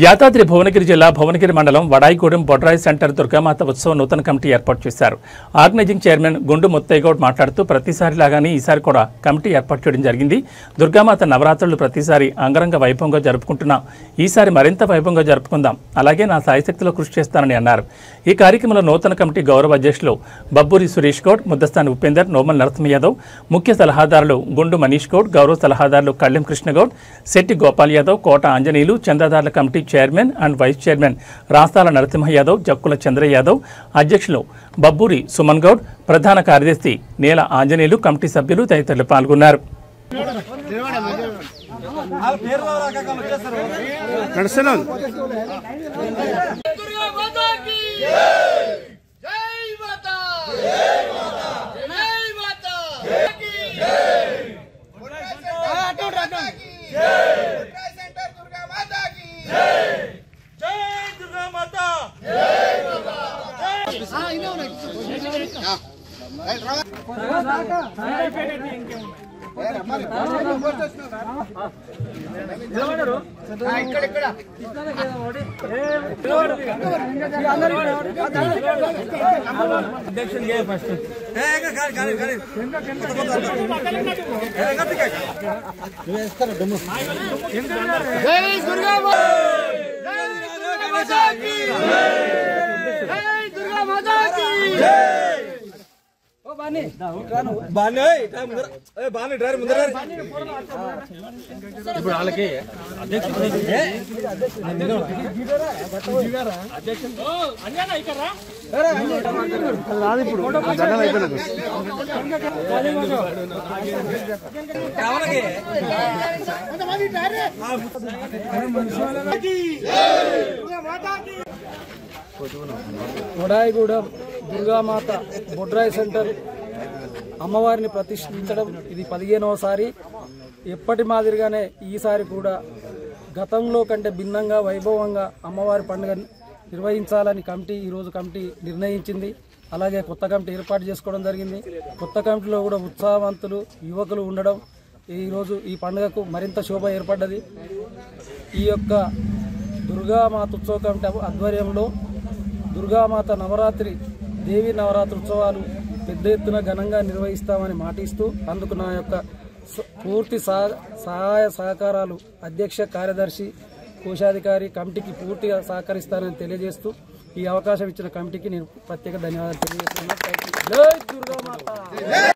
యాదాద్రి భువనగిరి జిల్లా భువనగిరి మండలం వడాయిగూడెం బొడ్రాయి సెంటర్ దుర్గామాత ఉత్సవ నూతన కమిటీ ఏర్పాటు చేశారు. ఆర్గనైజింగ్ చైర్మన్ గుండు ముత్తయ్యగౌడ్ మాట్లాడుతూ ప్రతిసారిలాగానే ఈసారి కూడా కమిటీ ఏర్పాటు చేయడం జరిగింది. దుర్గామాత నవరాత్రులు ప్రతిసారి అంగరంగ వైభవంగా జరుపుకుంటున్నాం. ఈసారి మరింత వైభవంగా జరుపుకుందాం. అలాగే నా సాయశక్తిలో కృషి చేస్తానని అన్నారు. ఈ కార్యక్రమంలో నూతన కమిటీ గౌరవ అధ్యక్షులు బబ్బూరి సురేష్ గౌడ్, ముద్దస్థాని ఉపేందర్, నోమల్ నరసింహ యాదవ్, ముఖ్య సలహాదారులు గుండు మనీష్ గౌడ్, గౌరవ సలహాదారులు కళ్లెం కృష్ణగౌడ్, శెట్టి గోపాల్ యాదవ్, కోట ఆంజనేయులు, చందాదారుల committee chairman and vice chairman Rastala Narasimha Yadav, Jakkula Chandra Yadav, అధ్యక్షులు బబ్బూరి సుమన్ గౌడ్, ప్రధాన కార్యదర్శి నేల ఆంజనేయులు, కమిటీ సభ్యులు తదితరులు పాల్గొన్నారు. ఇప్పుడు వాళ్ళకి వడాయిగూడెం దుర్గామాత బొడ్రాయి సెంటర్ అమ్మవారిని ప్రతిష్ఠించడం ఇది 15వసారి. ఎప్పటి మాదిరిగానే ఈసారి కూడా గతంలో కంటే భిన్నంగా వైభవంగా అమ్మవారి పండుగ నిర్వహించాలని ఈరోజు కమిటీ నిర్ణయించింది. అలాగే కొత్త కమిటీ ఏర్పాటు చేసుకోవడం జరిగింది. కొత్త కమిటీలో కూడా ఉత్సాహవంతులు యువకులు ఉండడం ఈరోజు ఈ పండుగకు మరింత శోభ ఏర్పడ్డది. ఈ యొక్క దుర్గామాత ఉత్సవ కమిటీ ఆధ్వర్యంలో దుర్గామాత నవరాత్రి దేవి నవరాత్రి ఉత్సవాలు పెద్ద ఎత్తున ఘనంగా నిర్వహిస్తామని మాటిస్తూ అందుకు నా యొక్క పూర్తి సహాయ సహకారాలు అధ్యక్ష, కార్యదర్శి, కోశాధికారి కమిటీకి పూర్తిగా సహకరిస్తానని తెలియజేస్తూ ఈ అవకాశం ఇచ్చిన కమిటీకి నేను ప్రత్యేక ధన్యవాదాలు తెలియజేస్తున్నాను. జై దుర్గామాత.